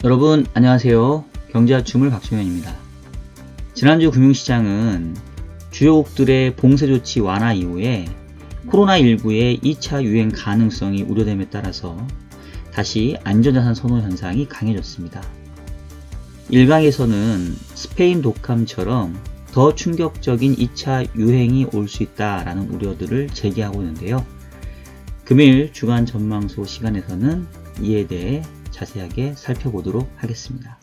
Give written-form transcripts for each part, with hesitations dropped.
여러분 안녕하세요. 경제아춤을 박종현입니다. 지난주 금융시장은 주요국들의 봉쇄조치 완화 이후에 코로나19의 2차 유행 가능성이 우려됨에 따라서 다시 안전자산 선호 현상이 강해졌습니다. 일각에서는 스페인 독감처럼 더 충격적인 2차 유행이 올 수 있다라는 우려들을 제기하고 있는데요. 금일 주간 전망소 시간에서는 이에 대해 자세하게 살펴보도록 하겠습니다.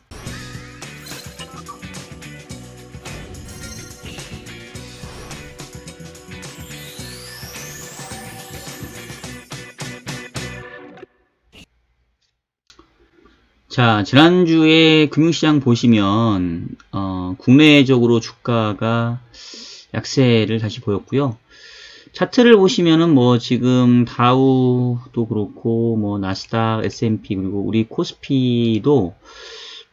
자, 지난주에 금융시장 보시면 국내적으로 주가가 약세를 다시 보였고요. 차트를 보시면은 뭐 지금 다우도 그렇고 뭐 나스닥, S&P 그리고 우리 코스피도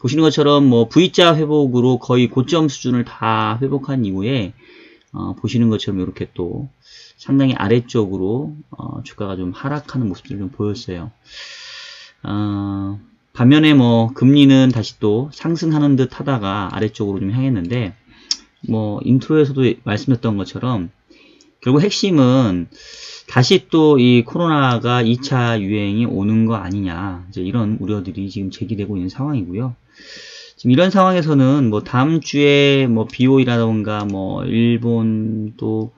보시는 것처럼 뭐 V자 회복으로 거의 고점 수준을 다 회복한 이후에 보시는 것처럼 이렇게 또 상당히 아래쪽으로 주가가 좀 하락하는 모습들을 좀 보였어요. 반면에 뭐 금리는 다시 또 상승하는 듯 하다가 아래쪽으로 좀 향했는데 뭐 인트로에서도 말씀드렸던 것처럼 결국 핵심은 다시 또 이 코로나가 2차 유행이 오는 거 아니냐, 이제 이런 우려들이 지금 제기되고 있는 상황이고요. 지금 이런 상황에서는 뭐 다음 주에 뭐 BOE라던가 뭐 일본 또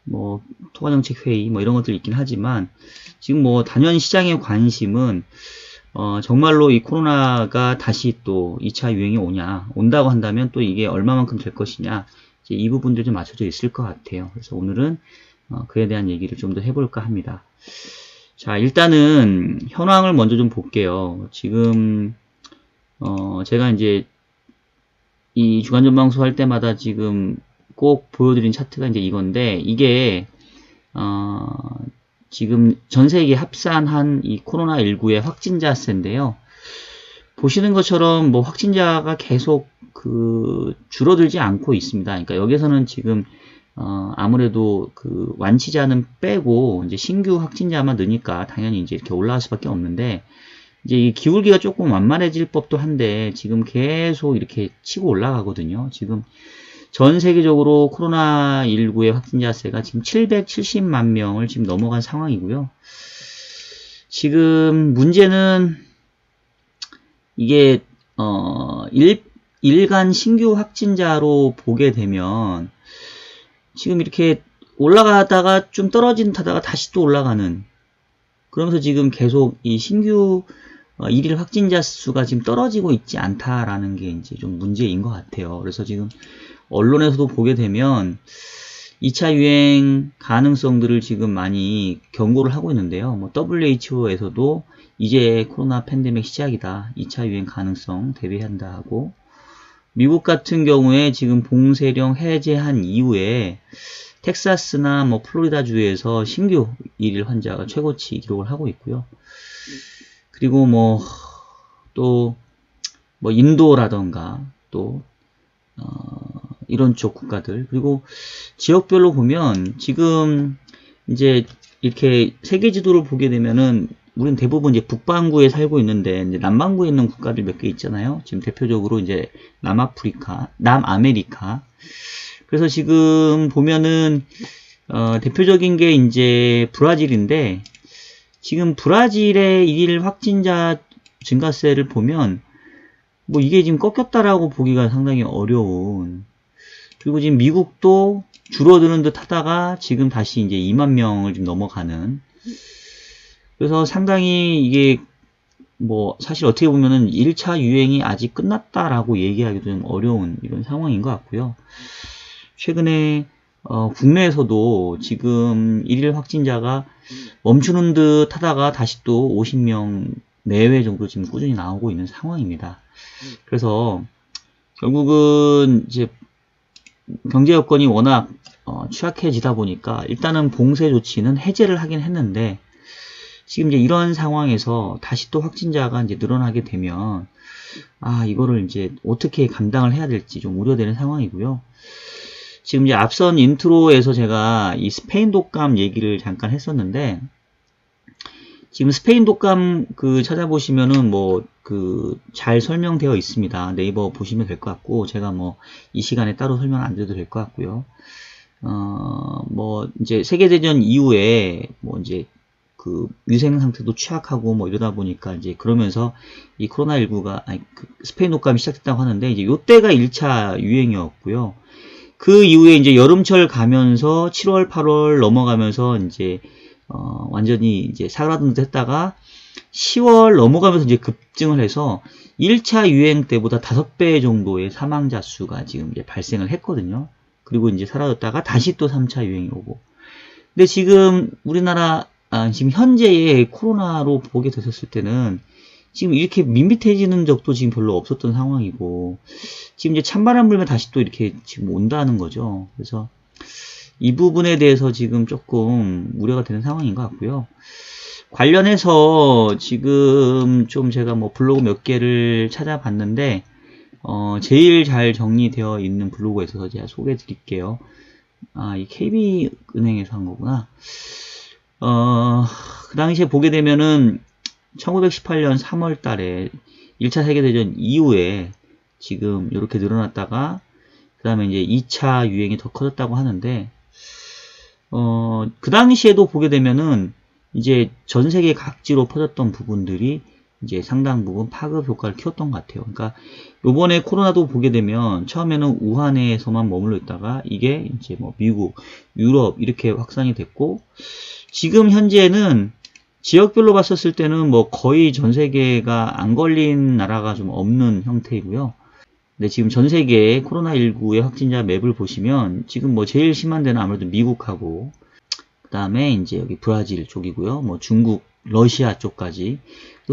뭐 통화정책 회의 뭐 이런 것들이 있긴 하지만 지금 뭐 단연 시장의 관심은 정말로 이 코로나가 다시 또 2차 유행이 온다고 한다면 또 이게 얼마만큼 될 것이냐, 이 부분들이 좀 맞춰져 있을 것 같아요. 그래서 오늘은 그에 대한 얘기를 좀 더 해볼까 합니다. 자, 일단은 현황을 먼저 좀 볼게요. 지금 제가 이제 이 주간 전망소 할 때마다 지금 꼭 보여드린 차트가 이제 이건데, 이게 지금 전 세계 합산한 이 코로나19의 확진자 수인데요. 보시는 것처럼 뭐 확진자가 계속 줄어들지 않고 있습니다. 그러니까 여기서는 지금 아무래도 완치자는 빼고 이제 신규 확진자만 느니까 당연히 이제 이렇게 올라갈 수밖에 없는데, 이제 이 기울기가 조금 완만해질 법도 한데 지금 계속 이렇게 치고 올라가거든요. 지금 전 세계적으로 코로나19의 확진자 수가 지금 770만 명을 지금 넘어간 상황이고요. 지금 문제는 이게 일간 신규 확진자로 보게 되면 지금 이렇게 올라가다가 좀 떨어진다다가 다시 또 올라가는, 그러면서 지금 계속 이 신규 일일 확진자 수가 지금 떨어지고 있지 않다라는 게 이제 좀 문제인 것 같아요. 그래서 지금 언론에서도 보게 되면 2차 유행 가능성들을 지금 많이 경고를 하고 있는데요. 뭐 WHO에서도 이제 코로나 팬데믹 시작이다, 2차 유행 가능성 대비한다 하고, 미국 같은 경우에 지금 봉쇄령 해제한 이후에 텍사스나 뭐 플로리다 주에서 신규 일일 환자가 최고치 기록을 하고 있고요. 그리고 뭐 또 뭐 인도라던가 또 이런 쪽 국가들, 그리고 지역별로 보면 지금 이제 이렇게 세계 지도를 보게 되면은 우리는 대부분 이제 북반구에 살고 있는데 이제 남반구에 있는 국가들 몇 개 있잖아요. 지금 대표적으로 이제 남아프리카, 남아메리카. 그래서 지금 보면은 대표적인 게 이제 브라질인데, 지금 브라질의 일일 확진자 증가세를 보면 뭐 이게 지금 꺾였다라고 보기가 상당히 어려운, 그리고 지금 미국도 줄어드는 듯 하다가 지금 다시 이제 2만 명을 지금 넘어가는, 그래서 상당히 이게 뭐 사실 어떻게 보면은 1차 유행이 아직 끝났다라고 얘기하기도 좀 어려운 이런 상황인 것 같고요. 최근에 국내에서도 지금 일일 확진자가 멈추는 듯 하다가 다시 또 50명 내외 정도 지금 꾸준히 나오고 있는 상황입니다. 그래서 결국은 이제 경제 여건이 워낙 취약해지다 보니까 일단은 봉쇄 조치는 해제를 하긴 했는데, 지금 이제 이런 상황에서 다시 또 확진자가 이제 늘어나게 되면 이거를 이제 어떻게 감당을 해야 될지 좀 우려되는 상황이고요. 지금 이제 앞선 인트로에서 제가 이 스페인 독감 얘기를 잠깐 했었는데, 지금 스페인 독감 찾아보시면은 뭐 잘 설명되어 있습니다. 네이버 보시면 될 것 같고, 제가 뭐 이 시간에 따로 설명 안 드려도 될 것 같고요. 뭐 이제 세계대전 이후에 뭐 이제 위생 상태도 취약하고 뭐 이러다 보니까 이제 그러면서 이 코로나19가 스페인 독감이 시작됐다고 하는데, 이제 요때가 1차 유행이었고요. 그 이후에 이제 여름철 가면서 7월, 8월 넘어가면서 이제 완전히 이제 사그라든듯 했다가 10월 넘어가면서 이제 급증을 해서 1차 유행 때보다 5배 정도의 사망자 수가 지금 이제 발생을 했거든요. 그리고 이제 사라졌다가 다시 또 3차 유행이 오고. 근데 지금 우리나라 지금 현재의 코로나로 보게 되셨을 때는 지금 이렇게 밋밋해지는 적도 지금 별로 없었던 상황이고, 지금 이제 찬바람 불면 다시 또 이렇게 지금 온다는 거죠. 그래서 이 부분에 대해서 지금 조금 우려가 되는 상황인 것 같고요. 관련해서 지금 좀 제가 뭐 블로그 몇 개를 찾아봤는데, 제일 잘 정리되어 있는 블로그에 있어서 제가 소개해 드릴게요. 이 KB은행에서 한 거구나. 그 당시에 보게 되면은 1918년 3월 달에 1차 세계대전 이후에 지금 이렇게 늘어났다가 그 다음에 이제 2차 유행이 더 커졌다고 하는데, 그 당시에도 보게 되면은 이제 전 세계 각지로 퍼졌던 부분들이 이제 상당 부분 파급 효과를 키웠던 것 같아요. 그러니까 요번에 코로나도 보게 되면 처음에는 우한에서만 머물러 있다가 이게 이제 뭐 미국, 유럽 이렇게 확산이 됐고, 지금 현재는 지역별로 봤었을 때는 뭐 거의 전 세계가 안 걸린 나라가 좀 없는 형태이고요. 근데 지금 전 세계 코로나19의 확진자 맵을 보시면 지금 뭐 제일 심한 데는 아무래도 미국하고, 그 다음에 이제 여기 브라질 쪽이고요. 뭐 중국, 러시아 쪽까지.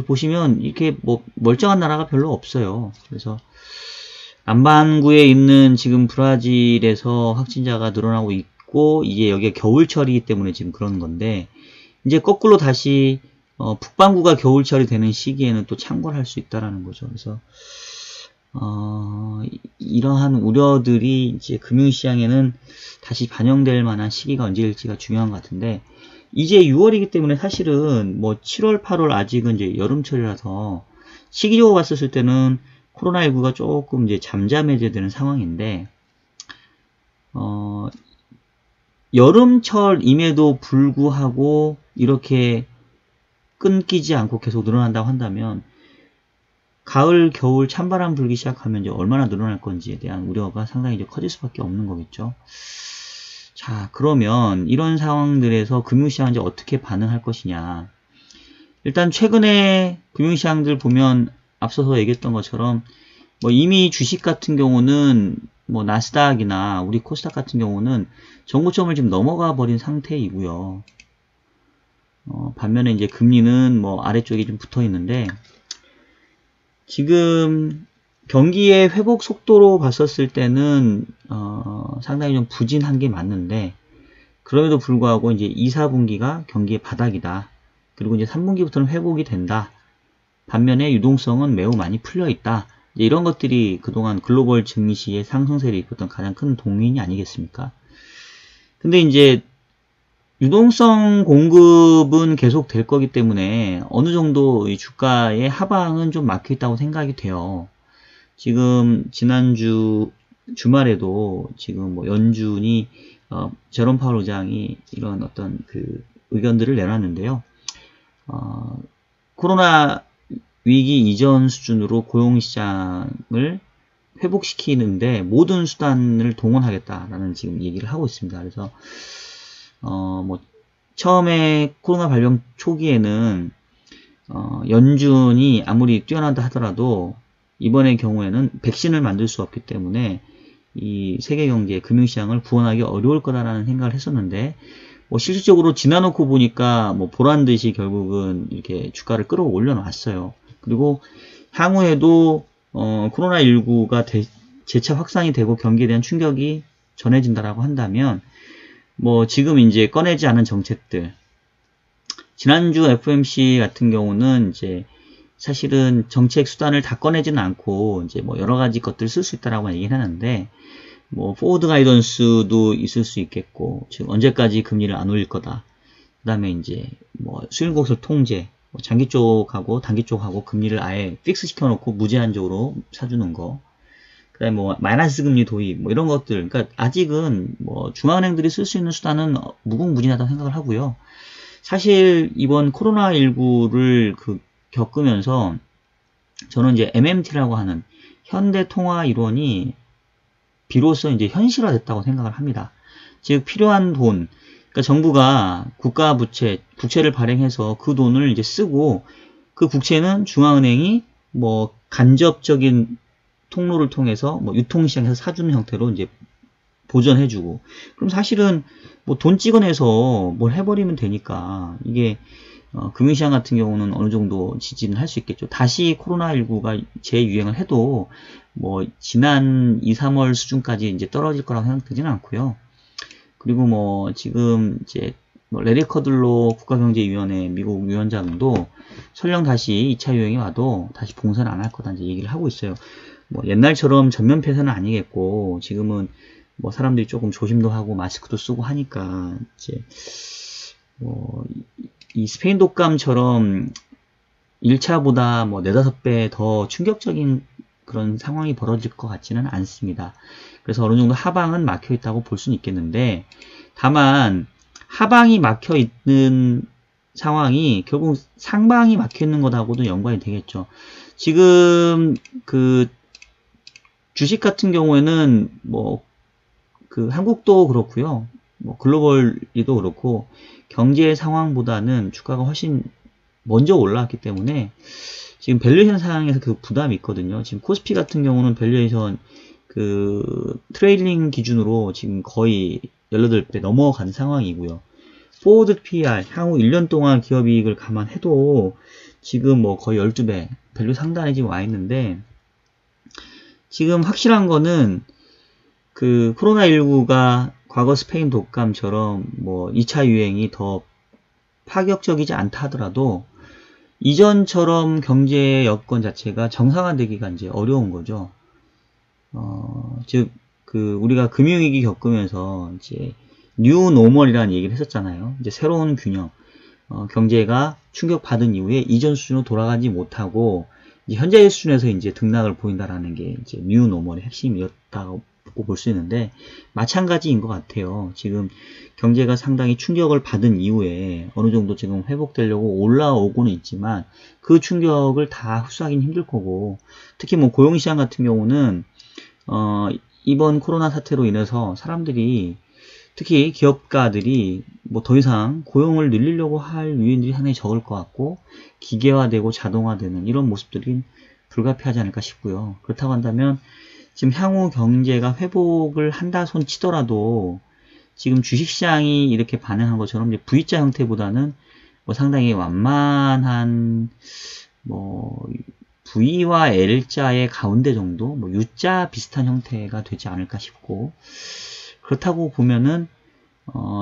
보시면 이렇게 뭐 멀쩡한 나라가 별로 없어요. 그래서 남반구에 있는 지금 브라질에서 확진자가 늘어나고 있고, 이게 여기가 겨울철이기 때문에 지금 그런 건데, 이제 거꾸로 다시 북반구가 겨울철이 되는 시기에는 또 창궐할 수 있다라는 거죠. 그래서 이러한 우려들이 이제 금융시장에는 다시 반영될 만한 시기가 언제일지가 중요한 것 같은데, 이제 6월이기 때문에 사실은 뭐 7월, 8월 아직은 이제 여름철이라서 시기적으로 봤었을 때는 코로나19가 조금 이제 잠잠해져야 되는 상황인데, 여름철임에도 불구하고 이렇게 끊기지 않고 계속 늘어난다고 한다면, 가을, 겨울 찬바람 불기 시작하면 이제 얼마나 늘어날 건지에 대한 우려가 상당히 이제 커질 수밖에 없는 거겠죠. 자, 그러면 이런 상황들에서 금융시장은 이제 어떻게 반응할 것이냐. 일단 최근에 금융시장들 보면 앞서서 얘기했던 것처럼 뭐 이미 주식 같은 경우는 뭐 나스닥이나 우리 코스닥 같은 경우는 정고점을 지금 넘어가 버린 상태이고요. 반면에 이제 금리는 뭐 아래쪽에 좀 붙어 있는데, 지금 경기의 회복 속도로 봤었을 때는 상당히 좀 부진한 게 맞는데, 그럼에도 불구하고 이제 2, 4분기가 경기의 바닥이다. 그리고 이제 3분기부터는 회복이 된다. 반면에 유동성은 매우 많이 풀려 있다. 이런 것들이 그동안 글로벌 증시의 상승세를 이끌었던 가장 큰 동인이 아니겠습니까? 근데 이제 유동성 공급은 계속 될 거기 때문에 어느 정도 이 주가의 하방은 좀 막혀 있다고 생각이 돼요. 지금 지난주 주말에도 지금 뭐 연준이 제롬 파월 의장이 이런 어떤 의견들을 내놨는데요. 코로나 위기 이전 수준으로 고용시장을 회복시키는데 모든 수단을 동원하겠다라는 지금 얘기를 하고 있습니다. 그래서 뭐 처음에 코로나 발병 초기에는 연준이 아무리 뛰어난다 하더라도 이번의 경우에는 백신을 만들 수 없기 때문에 이 세계 경제, 금융시장을 구원하기 어려울 거다라는 생각을 했었는데, 뭐 실질적으로 지나놓고 보니까 뭐 보란 듯이 결국은 이렇게 주가를 끌어올려 놨어요. 그리고 향후에도 코로나19가 재차 확산이 되고 경기에 대한 충격이 전해진다라고 한다면, 뭐 지금 이제 꺼내지 않은 정책들, 지난주 FOMC 같은 경우는 이제 사실은 정책 수단을 다 꺼내지는 않고 이제 뭐 여러 가지 것들을 쓸 수 있다라고 얘기를 하는데, 뭐 포워드 가이던스도 있을 수 있겠고, 즉 언제까지 금리를 안 올릴 거다. 그다음에 이제 뭐 수일고설 통제, 장기 쪽하고 단기 쪽하고 금리를 아예 픽스 시켜놓고 무제한적으로 사주는 거. 그다음에 뭐 마이너스 금리 도입 뭐 이런 것들. 그러니까 아직은 뭐 중앙은행들이 쓸 수 있는 수단은 무궁무진하다고 생각을 하고요. 사실 이번 코로나19를 겪으면서 저는 이제 MMT라고 하는 현대통화일원이 비로소 이제 현실화됐다고 생각을 합니다. 즉 필요한 돈, 그러니까 정부가 국가 부채, 국채를 발행해서 그 돈을 이제 쓰고 그 국채는 중앙은행이 뭐 간접적인 통로를 통해서 뭐 유통시장에서 사주는 형태로 이제 보전해주고, 그럼 사실은 뭐 돈 찍어내서 뭘 해버리면 되니까 이게 금융시장 같은 경우는 어느 정도 지지는 할 수 있겠죠. 다시 코로나19가 재유행을 해도 뭐 지난 2, 3월 수준까지 이제 떨어질 거라고 생각되지는 않고요. 그리고 뭐 지금 이제 뭐 레리 커들로 국가경제위원회 미국 위원장도 설령 다시 2차 유행이 와도 다시 봉쇄는 안 할 거다 이제 얘기를 하고 있어요. 뭐 옛날처럼 전면 폐쇄는 아니겠고 지금은 뭐 사람들이 조금 조심도 하고 마스크도 쓰고 하니까 이제 뭐 이 스페인 독감처럼 1차보다 뭐 4, 5배 더 충격적인 그런 상황이 벌어질 것 같지는 않습니다. 그래서 어느 정도 하방은 막혀 있다고 볼 수는 있겠는데, 다만 하방이 막혀 있는 상황이 결국 상방이 막혀 있는 것하고도 연관이 되겠죠. 지금 그 주식 같은 경우에는 뭐 한국도 그렇고요. 뭐 글로벌리도 그렇고 경제 상황보다는 주가가 훨씬 먼저 올라왔기 때문에 지금 밸류에이션 상황에서 그 부담이 있거든요. 지금 코스피 같은 경우는 밸류에이션 트레일링 기준으로 지금 거의 18배 넘어간 상황이고요. 포워드 PER 향후 1년 동안 기업이익을 감안해도 지금 뭐 거의 12배 밸류 상단에 지금 와 있는데, 지금 확실한 거는 코로나19가 과거 스페인 독감처럼 뭐 2차 유행이 더 파격적이지 않다 하더라도 이전처럼 경제 여건 자체가 정상화되기가 이제 어려운 거죠. 즉, 우리가 금융위기 겪으면서 이제 뉴 노멀이라는 얘기를 했었잖아요. 이제 새로운 균형, 경제가 충격받은 이후에 이전 수준으로 돌아가지 못하고 이제 현재 수준에서 이제 등락을 보인다라는 게 이제 뉴 노멀의 핵심이었다고 볼 수 있는데, 마찬가지인 것 같아요. 지금 경제가 상당히 충격을 받은 이후에 어느 정도 지금 회복되려고 올라오고는 있지만 그 충격을 다 흡수하기는 힘들 거고, 특히 뭐 고용시장 같은 경우는 이번 코로나 사태로 인해서 사람들이, 특히 기업가들이 뭐 더 이상 고용을 늘리려고 할 요인들이 상당히 적을 것 같고, 기계화되고 자동화되는 이런 모습들이 불가피하지 않을까 싶고요. 그렇다고 한다면 지금 향후 경제가 회복을 한다 손 치더라도 지금 주식시장이 이렇게 반응한 것처럼 이제 V자 형태보다는 뭐 상당히 완만한 뭐 V와 L자의 가운데 정도, 뭐 U자 비슷한 형태가 되지 않을까 싶고, 그렇다고 보면은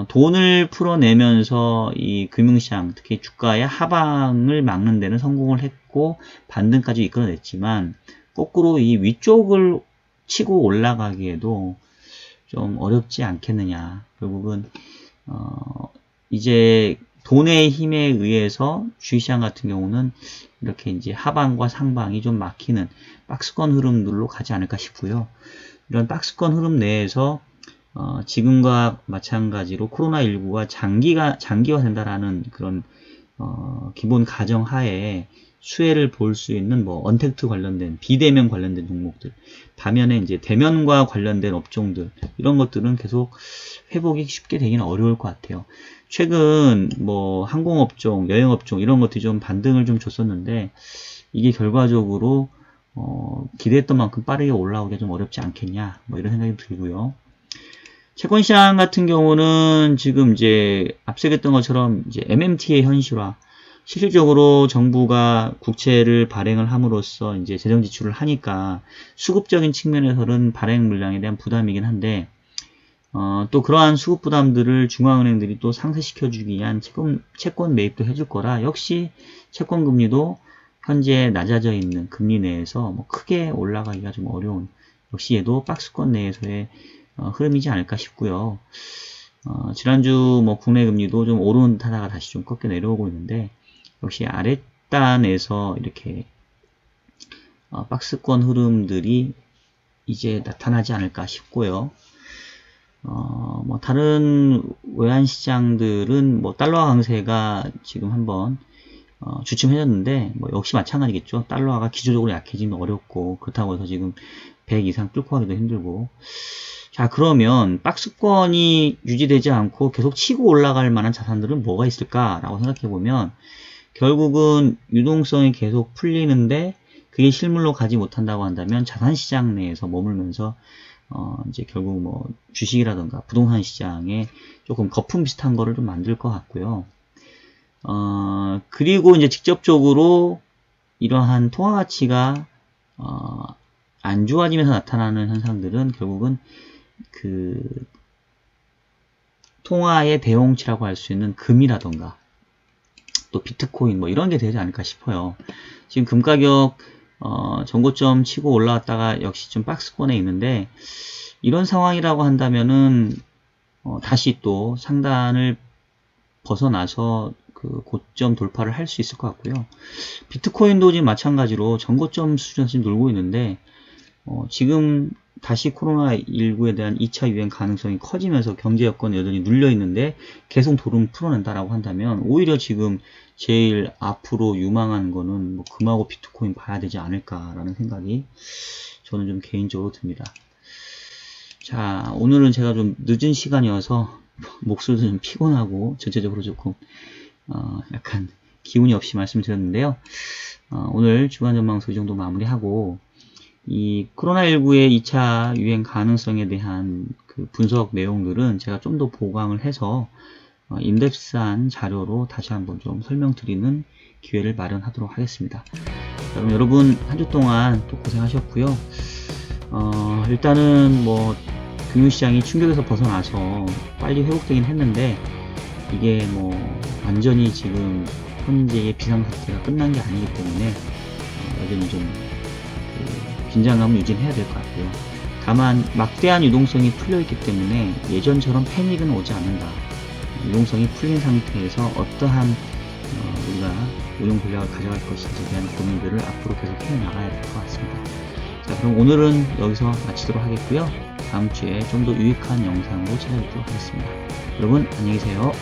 돈을 풀어내면서 이 금융시장, 특히 주가의 하방을 막는 데는 성공을 했고 반등까지 이끌어냈지만, 거꾸로 이 위쪽을 치고 올라가기에도 좀 어렵지 않겠느냐. 결국은 이제 돈의 힘에 의해서 주식시장 같은 경우는 이렇게 이제 하방과 상방이 좀 막히는 박스권 흐름들로 가지 않을까 싶고요. 이런 박스권 흐름 내에서 지금과 마찬가지로 코로나19가 장기화된다라는 그런 기본 가정 하에 수혜를 볼 수 있는 뭐 언택트 관련된 비대면 관련된 종목들, 반면에 이제 대면과 관련된 업종들, 이런 것들은 계속 회복이 쉽게 되기는 어려울 것 같아요. 최근 뭐 항공업종, 여행업종 이런 것들이 좀 반등을 좀 줬었는데, 이게 결과적으로 기대했던 만큼 빠르게 올라오기가 좀 어렵지 않겠냐, 뭐 이런 생각이 들고요. 채권시장 같은 경우는 지금 이제 앞서 얘기했던 것처럼 이제 MMT의 현실화, 실질적으로 정부가 국채를 발행을 함으로써 이제 재정 지출을 하니까 수급적인 측면에서는 발행 물량에 대한 부담이긴 한데, 또 그러한 수급 부담들을 중앙은행들이 또 상쇄시켜주기 위한 채권 매입도 해줄 거라, 역시 채권 금리도 현재 낮아져 있는 금리 내에서 뭐 크게 올라가기가 좀 어려운, 역시 얘도 박스권 내에서의 흐름이지 않을까 싶고요. 지난주 뭐 국내 금리도 좀 오른 듯 하다가 다시 좀 꺾여 내려오고 있는데, 역시 아랫단에서 이렇게 박스권 흐름들이 이제 나타나지 않을까 싶고요. 뭐 다른 외환 시장들은 뭐 달러 강세가 지금 한번 주춤해졌는데 뭐 역시 마찬가지겠죠. 달러가 기조적으로 약해지면 어렵고 그렇다고 해서 지금 100 이상 뚫고 하기도 힘들고. 자, 그러면 박스권이 유지되지 않고 계속 치고 올라갈 만한 자산들은 뭐가 있을까라고 생각해 보면 결국은 유동성이 계속 풀리는데 그게 실물로 가지 못한다고 한다면 자산시장 내에서 머물면서 이제 결국 뭐 주식이라던가 부동산 시장에 조금 거품 비슷한 거를 좀 만들 것 같고요. 그리고 이제 직접적으로 이러한 통화 가치가 안 좋아지면서 나타나는 현상들은 결국은 그 통화의 대용치라고 할 수 있는 금이라던가 또 비트코인 뭐 이런 게 되지 않을까 싶어요. 지금 금 가격 전고점 치고 올라왔다가 역시 좀 박스권에 있는데 이런 상황이라고 한다면은 다시 또 상단을 벗어나서 그 고점 돌파를 할 수 있을 것 같고요. 비트코인도 지금 마찬가지로 전고점 수준에서 지금 놀고 있는데 지금 다시 코로나19에 대한 2차 유행 가능성이 커지면서 경제 여건이 여전히 눌려 있는데 계속 도름 풀어낸다라고 한다면 오히려 지금 제일 앞으로 유망한 거는 뭐 금하고 비트코인 봐야 되지 않을까라는 생각이 저는 좀 개인적으로 듭니다. 자, 오늘은 제가 좀 늦은 시간이어서 목소리도 좀 피곤하고 전체적으로 조금 약간 기운이 없이 말씀드렸는데요. 오늘 주간 전망소 이 정도 마무리하고 이 코로나19의 2차 유행 가능성에 대한 그 분석 내용들은 제가 좀 더 보강을 해서 인덱스한 자료로 다시 한번 좀 설명드리는 기회를 마련하도록 하겠습니다. 그럼 여러분 한 주 동안 또 고생하셨고요. 일단은 뭐 금융시장이 충격에서 벗어나서 빨리 회복되긴 했는데 이게 뭐 완전히 지금 현재의 비상사태가 끝난 게 아니기 때문에 여전히 좀 긴장감을 유지해야 될 것 같고요. 다만 막대한 유동성이 풀려있기 때문에 예전처럼 패닉은 오지 않는다. 유동성이 풀린 상태에서 어떠한 우리가 운용 전략을 가져갈 것인지에 대한 고민들을 앞으로 계속 해나가야 될 것 같습니다. 자, 그럼 오늘은 여기서 마치도록 하겠고요. 다음 주에 좀 더 유익한 영상으로 찾아뵙도록 하겠습니다. 여러분 안녕히 계세요.